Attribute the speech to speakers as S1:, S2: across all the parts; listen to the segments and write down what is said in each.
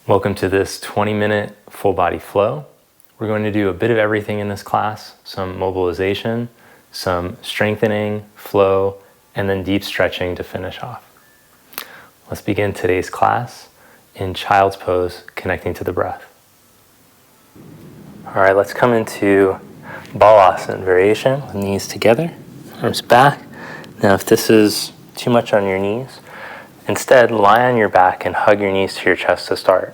S1: Welcome to this 20-minute full body flow. We're going to do a bit of everything in this class, some mobilization, some strengthening, flow, and then deep stretching to finish off. Let's begin today's class in child's pose, connecting to the breath. All right, let's come into balasana variation with knees together, arms back. Now if this is too much on your knees, instead lie on your back and hug your knees to your chest to start.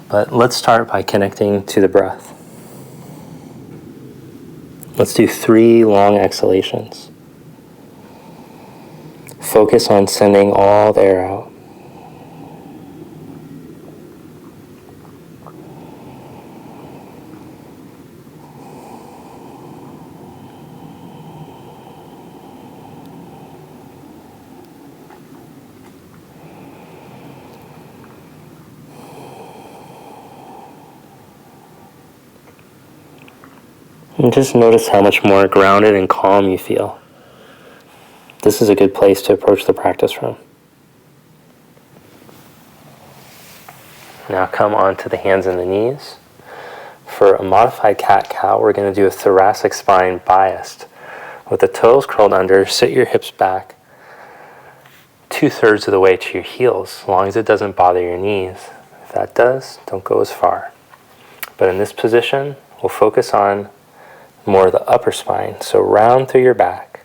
S1: But let's start by connecting to the breath. Let's do 3 long exhalations. Focus on sending all the air out. And just notice how much more grounded and calm you feel. This is a good place to approach the practice from. Now come onto the hands and the knees. For a modified cat-cow, we're going to do a thoracic spine biased. With the toes curled under, sit your hips back 2/3 of the way to your heels, as long as it doesn't bother your knees. If that does, don't go as far. But in this position, we'll focus on more of the upper spine. So round through your back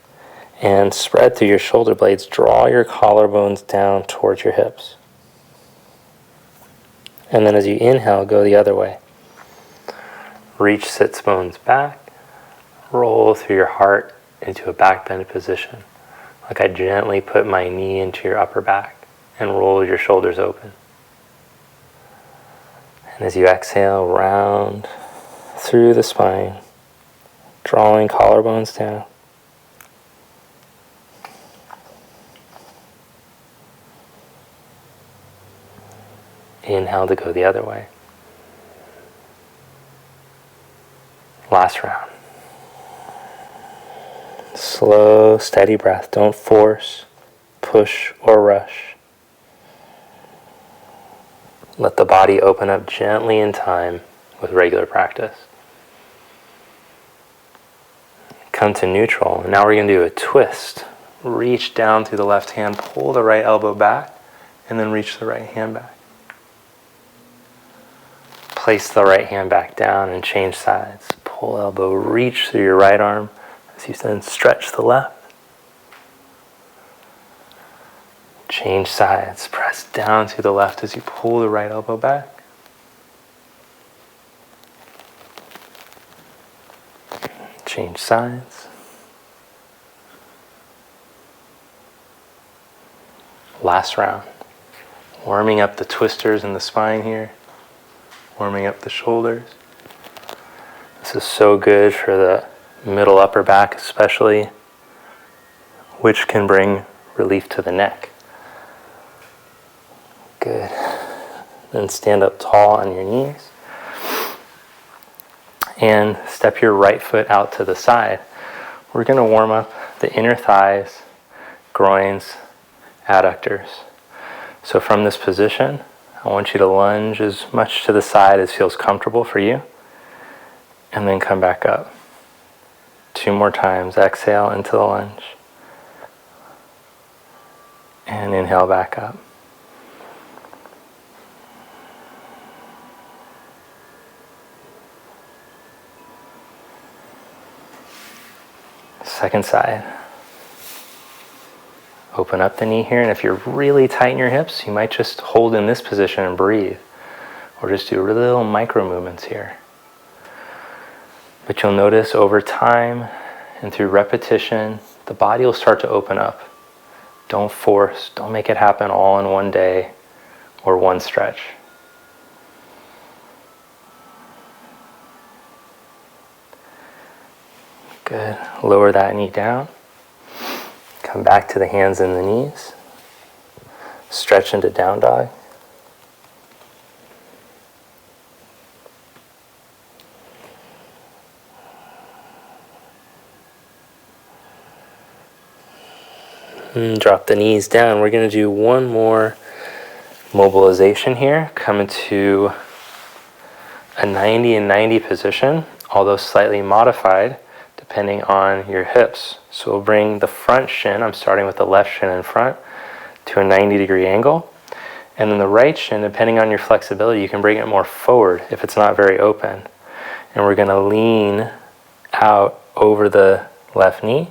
S1: and spread through your shoulder blades. Draw your collarbones down towards your hips. And then as you inhale, go the other way. Reach sits bones back. Roll through your heart into a back bend position. Like I gently put my knee into your upper back and roll your shoulders open. And as you exhale, round through the spine, drawing collarbones down. Inhale to go the other way. Last round. Slow, steady breath. Don't force, push, or rush. Let the body open up gently in time with regular practice. Come to neutral, and now we're going to do a twist. Reach down through the left hand, pull the right elbow back, and then reach the right hand back. Place the right hand back down and change sides. Pull elbow, reach through your right arm as you then stretch the left. Change sides. Press down through the left as you pull the right elbow back. Change sides. Last round. Warming up the twisters in the spine here. Warming up the shoulders. This is so good for the middle upper back especially, which can bring relief to the neck. Good. Then stand up tall on your knees. And step your right foot out to the side. We're going to warm up the inner thighs, groins, adductors. So from this position, I want you to lunge as much to the side as feels comfortable for you. And then come back up. 2 more times. Exhale into the lunge. And inhale back up. Second side. Open up the knee here, and if you're really tight in your hips, you might just hold in this position and breathe, or just do little micro movements here. But you'll notice over time and through repetition, the body will start to open up. Don't force, don't make it happen all in one day or one stretch. Good. Lower that knee down. Come back to the hands and the knees. Stretch into down dog. And drop the knees down. We're going to do one more mobilization here. Come into a 90 and 90 position, although slightly modified depending on your hips. So we'll bring the front shin, I'm starting with the left shin in front, to a 90-degree angle. And then the right shin, depending on your flexibility, you can bring it more forward if it's not very open. And we're going to lean out over the left knee,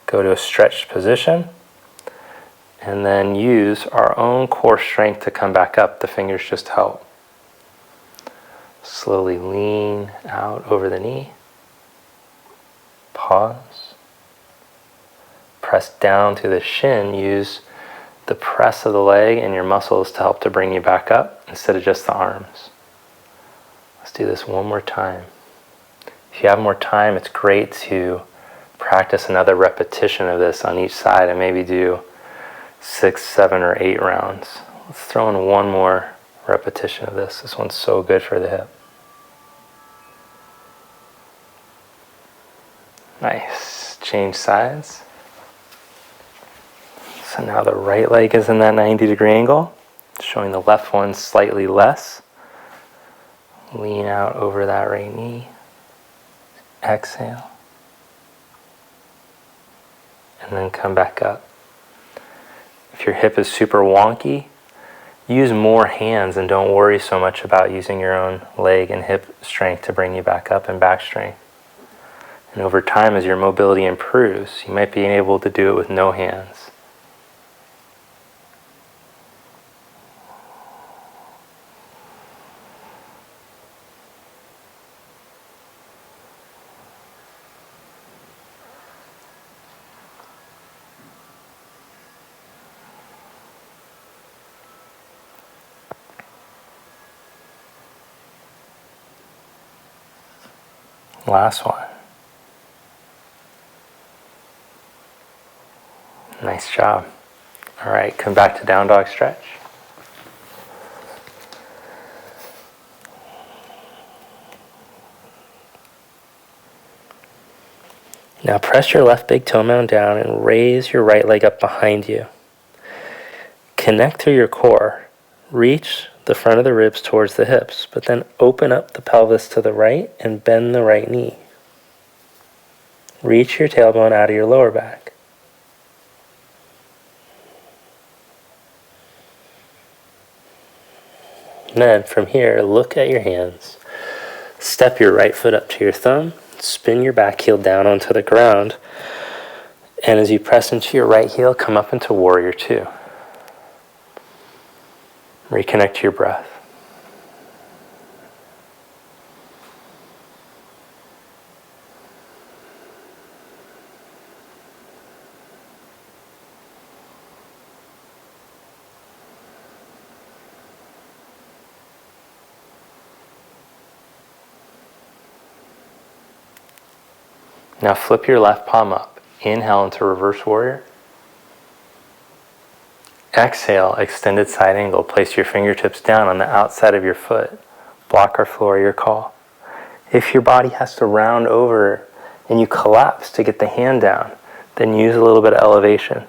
S1: go to a stretched position, and then use our own core strength to come back up. The fingers just help. Slowly lean out over the knee. Pause. Press down to the shin. Use the press of the leg and your muscles to help to bring you back up instead of just the arms. Let's do this one more time. If you have more time, it's great to practice another repetition of this on each side and maybe do 6, 7, or 8 rounds. Let's throw in one more repetition of this. This one's so good for the hip. Nice. Change sides. So now the right leg is in that 90-degree angle, showing the left one slightly less. Lean out over that right knee. Exhale. And then come back up. If your hip is super wonky, use more hands and don't worry so much about using your own leg and hip strength to bring you back up and back strength. And over time, as your mobility improves, you might be able to do it with no hands. Last one. Nice job. All right, come back to down dog stretch. Now press your left big toe mound down and raise your right leg up behind you. Connect through your core. Reach the front of the ribs towards the hips, but then open up the pelvis to the right and bend the right knee. Reach your tailbone out of your lower back. And then from here, look at your hands. Step your right foot up to your thumb. Spin your back heel down onto the ground. And as you press into your right heel, come up into Warrior Two. Reconnect to your breath. Now flip your left palm up. Inhale into Reverse Warrior. Exhale, extended side angle. Place your fingertips down on the outside of your foot. Block or floor your call. If your body has to round over and you collapse to get the hand down, then use a little bit of elevation.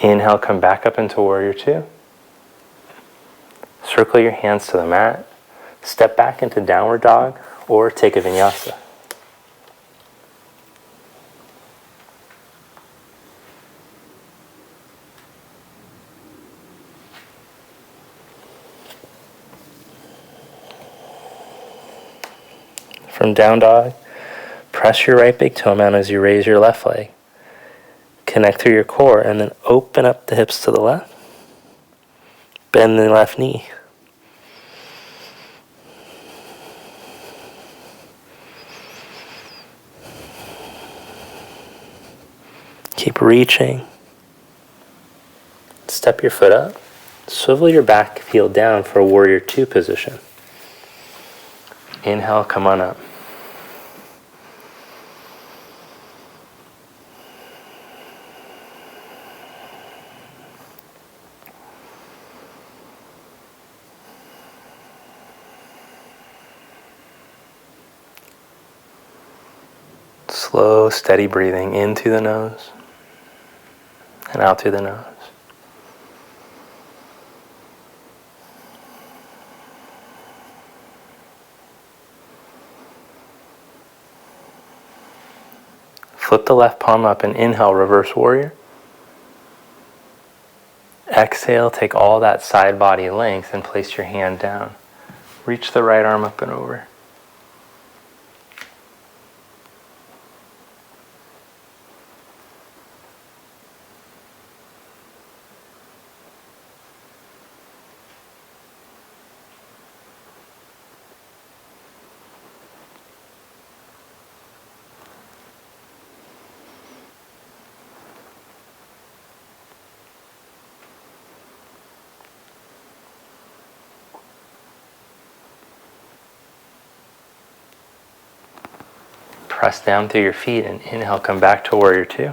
S1: Inhale, come back up into Warrior Two. Circle your hands to the mat. Step back into Downward Dog or take a Vinyasa. From Down Dog, press your right big toe mound as you raise your left leg. Connect through your core and then open up the hips to the left. Bend the left knee. Keep reaching. Step your foot up. Swivel your back heel down for a Warrior Two position. Inhale, come on up. Slow, steady breathing in through the nose and out through the nose. Flip the left palm up and inhale, reverse warrior. Exhale, take all that side body length and place your hand down. Reach the right arm up and over. Press down through your feet and inhale, come back to warrior two.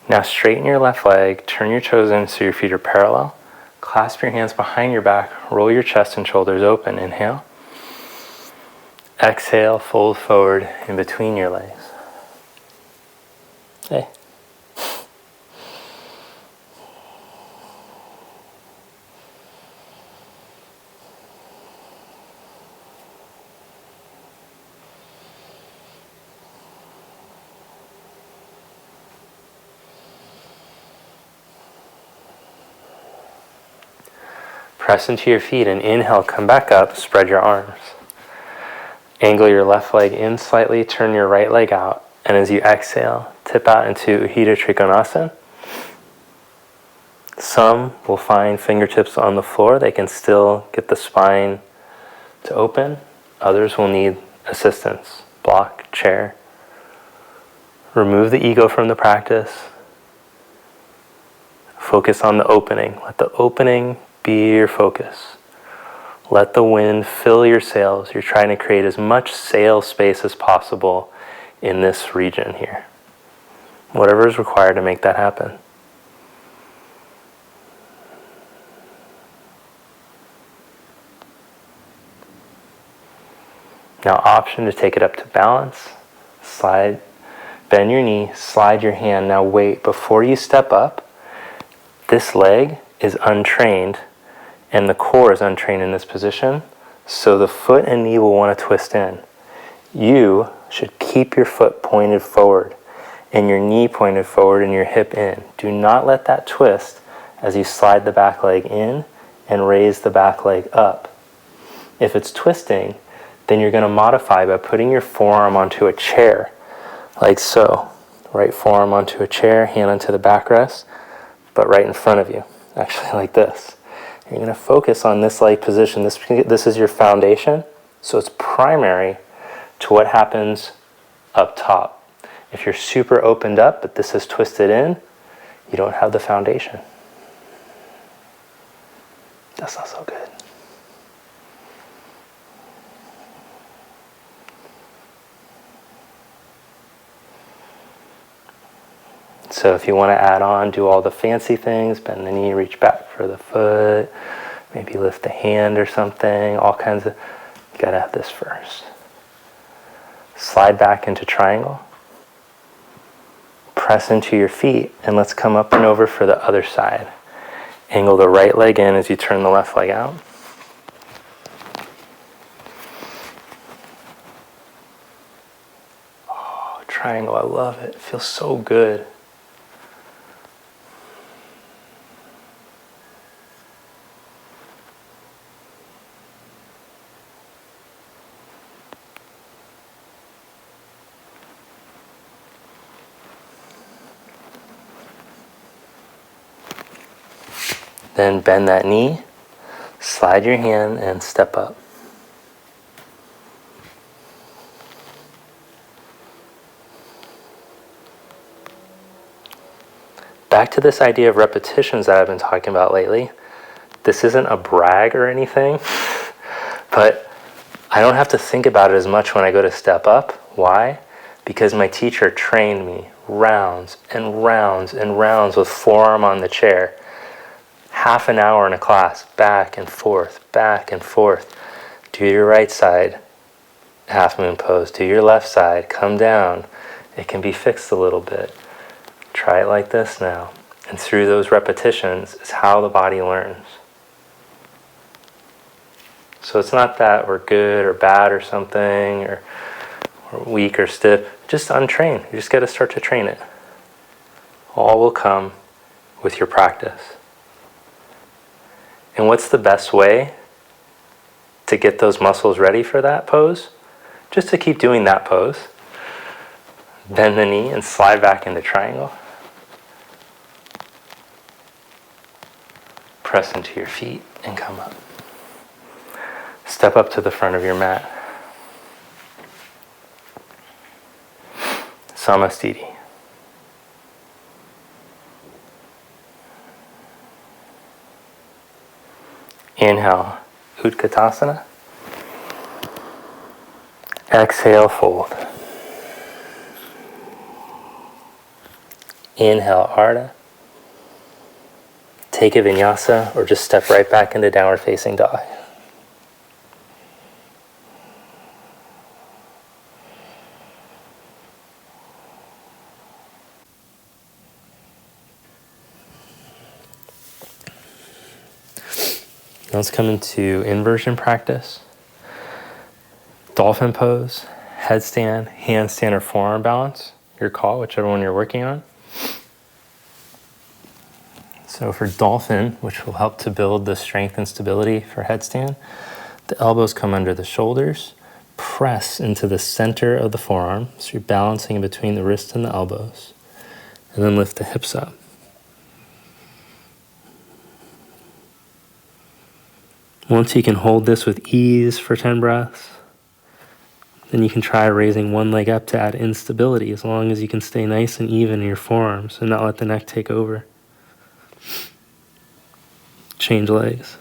S1: Now straighten your left leg, turn your toes in so your feet are parallel. Clasp your hands behind your back, roll your chest and shoulders open. Inhale. Exhale, fold forward in between your legs. Hey. Press into your feet and inhale, come back up, spread your arms. Angle your left leg in slightly, turn your right leg out, and as you exhale, tip out into Ujjayi Trikonasana. Some will find fingertips on the floor, they can still get the spine to open. Others will need assistance, block, chair. Remove the ego from the practice. Focus on the opening. Let the opening be your focus. Let the wind fill your sails. You're trying to create as much sail space as possible in this region here. Whatever is required to make that happen. Now, option to take it up to balance. Slide, bend your knee, slide your hand. Now wait, before you step up, this leg is untrained and the core is untrained in this position, so the foot and knee will want to twist in. You should keep your foot pointed forward and your knee pointed forward and your hip in. Do not let that twist as you slide the back leg in and raise the back leg up. If it's twisting, then you're going to modify by putting your forearm onto a chair, like so. Right forearm onto a chair, hand onto the backrest, but right in front of you, actually like this. You're going to focus on this leg position. This is your foundation, so it's primary to what happens up top. If you're super opened up, but this is twisted in, you don't have the foundation. That's not so good. So if you want to add on, do all the fancy things, bend the knee, reach back for the foot, maybe lift the hand or something, all kinds of, you got to have this first. Slide back into triangle. Press into your feet, and let's come up and over for the other side. Angle the right leg in as you turn the left leg out. Oh, triangle, I love it. It feels so good. Then bend that knee, slide your hand, and step up. Back to this idea of repetitions that I've been talking about lately. This isn't a brag or anything, but I don't have to think about it as much when I go to step up. Why? Because my teacher trained me rounds and rounds and rounds with forearm on the chair. Half an hour in a class, back and forth, back and forth. Do your right side, half moon pose. Do your left side, come down. It can be fixed a little bit. Try it like this now. And through those repetitions is how the body learns. So it's not that we're good or bad or something, or weak or stiff. Just untrain. You just got to start to train it. All will come with your practice. And what's the best way to get those muscles ready for that pose? Just to keep doing that pose. Bend the knee and slide back into triangle. Press into your feet and come up. Step up to the front of your mat. Samastiti. Inhale, Utkatasana. Exhale, fold. Inhale, Ardha. Take a vinyasa or just step right back into downward facing dog. Now let's come into inversion practice. Dolphin pose, headstand, handstand, or forearm balance. Your call, whichever one you're working on. So for dolphin, which will help to build the strength and stability for headstand, the elbows come under the shoulders, press into the center of the forearm, so you're balancing between the wrist and the elbows, and then lift the hips up. Once you can hold this with ease for 10 breaths, then you can try raising one leg up to add instability, as long as you can stay nice and even in your forearms and not let the neck take over. Change legs.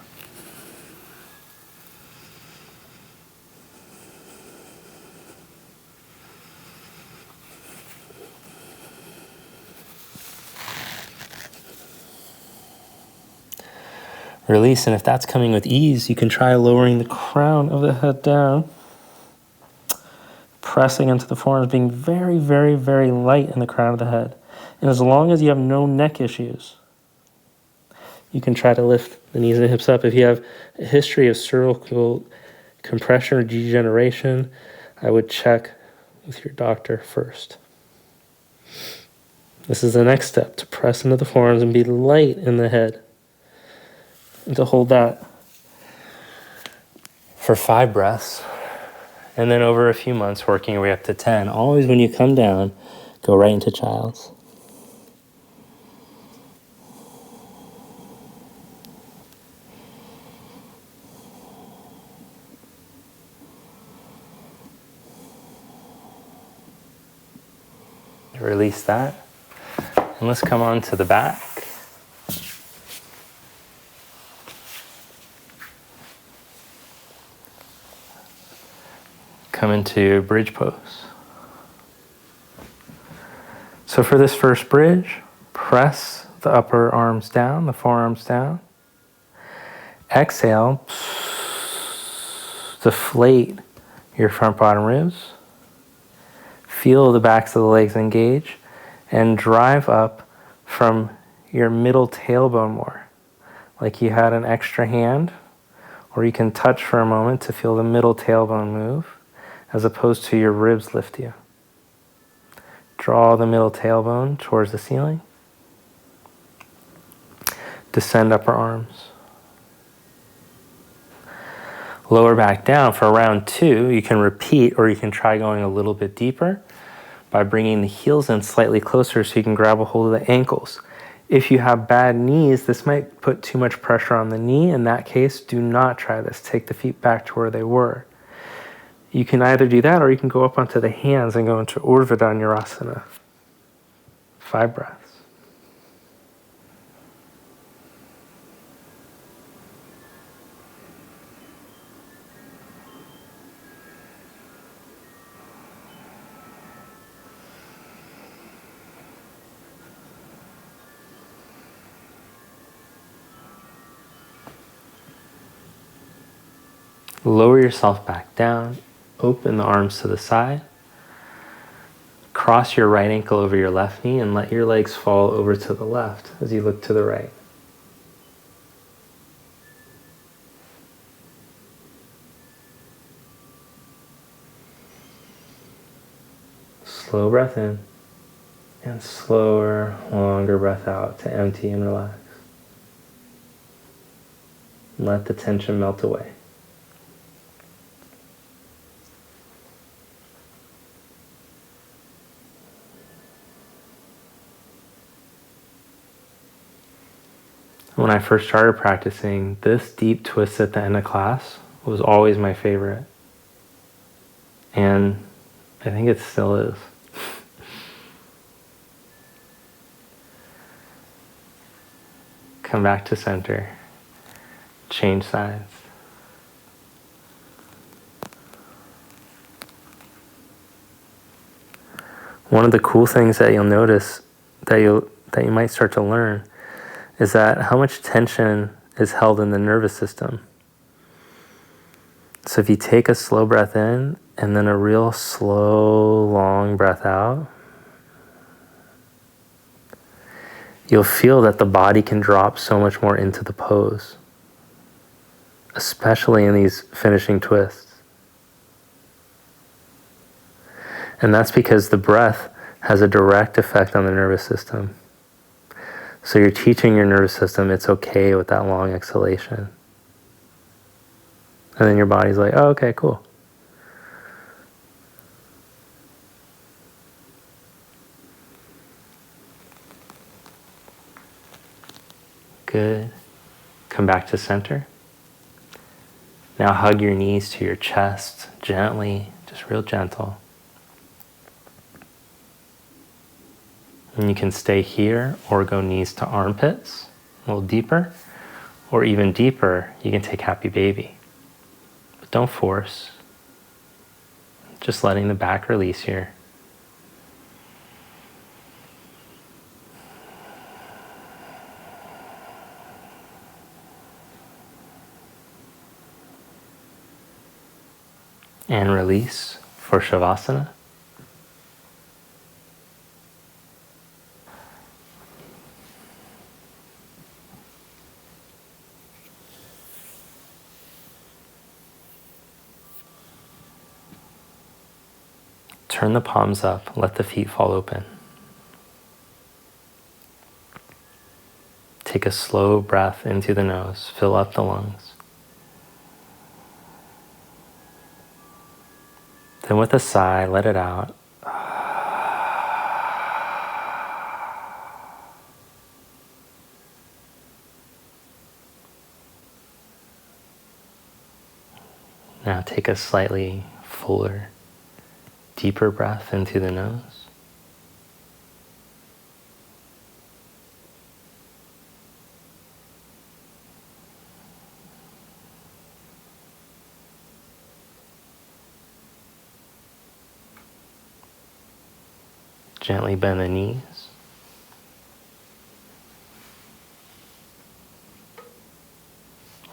S1: Release, and if that's coming with ease, you can try lowering the crown of the head down, pressing into the forearms, being very, very, very light in the crown of the head. And as long as you have no neck issues, you can try to lift the knees and hips up. If you have a history of cervical compression or degeneration, I would check with your doctor first. This is the next step, to press into the forearms and be light in the head. And to hold that for 5 breaths. And then over a few months, working your way up to 10. Always when you come down, go right into child's. Release that. And let's come on to the back. Come into bridge pose. So for this first bridge, press the upper arms down, the forearms down. Exhale, deflate your front bottom ribs. Feel the backs of the legs engage and drive up from your middle tailbone more, like you had an extra hand, or you can touch for a moment to feel the middle tailbone move, as opposed to your ribs lift you. Draw the middle tailbone towards the ceiling. Descend upper arms. Lower back down. For round 2, you can repeat, or you can try going a little bit deeper by bringing the heels in slightly closer so you can grab a hold of the ankles. If you have bad knees, this might put too much pressure on the knee. In that case, do not try this. Take the feet back to where they were. You can either do that, or you can go up onto the hands and go into Urdhva Dhanurasana. 5 breaths. Lower yourself back down. open the arms to the side. Cross your right ankle over your left knee and let your legs fall over to the left as you look to the right. Slow breath in and slower, longer breath out to empty and relax. Let the tension melt away. When I first started practicing, this deep twist at the end of class was always my favorite. And I think it still is. Come back to center. Change sides. One of the cool things that you'll notice that you might start to learn is that how much tension is held in the nervous system. So if you take a slow breath in and then a real slow, long breath out, you'll feel that the body can drop so much more into the pose, especially in these finishing twists. And that's because the breath has a direct effect on the nervous system. So you're teaching your nervous system it's okay with that long exhalation. And then your body's like, oh, okay, cool. Good. Come back to center. Now hug your knees to your chest gently, just real gentle. And you can stay here or go knees to armpits, a little deeper, or even deeper, you can take happy baby. But don't force. Just letting the back release here. And release for Savasana. Turn the palms up, let the feet fall open. Take a slow breath into the nose, fill up the lungs. Then with a sigh, let it out. Now take a slightly fuller, deeper breath into the nose. Gently bend the knees.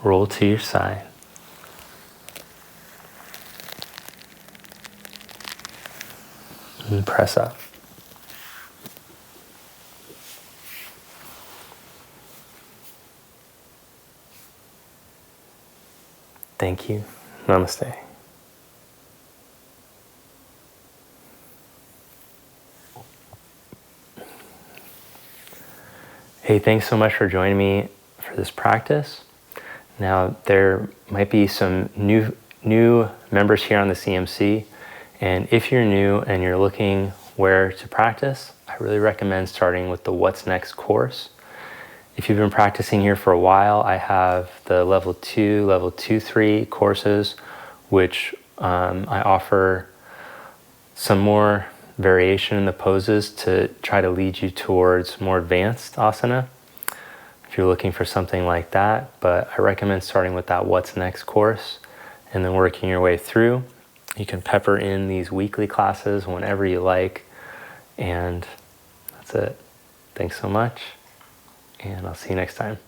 S1: Roll to your side. And press up. Thank you. Namaste. Hey, thanks so much for joining me for this practice. Now, there might be some new members here on the CMC, and if you're new and you're looking where to practice, I really recommend starting with the What's Next course. If you've been practicing here for a while, I have the level 2, level 2-3 courses, which I offer some more variation in the poses to try to lead you towards more advanced asana, if you're looking for something like that. But I recommend starting with that What's Next course and then working your way through. You can pepper in these weekly classes whenever you like, and that's it. Thanks so much, and I'll see you next time.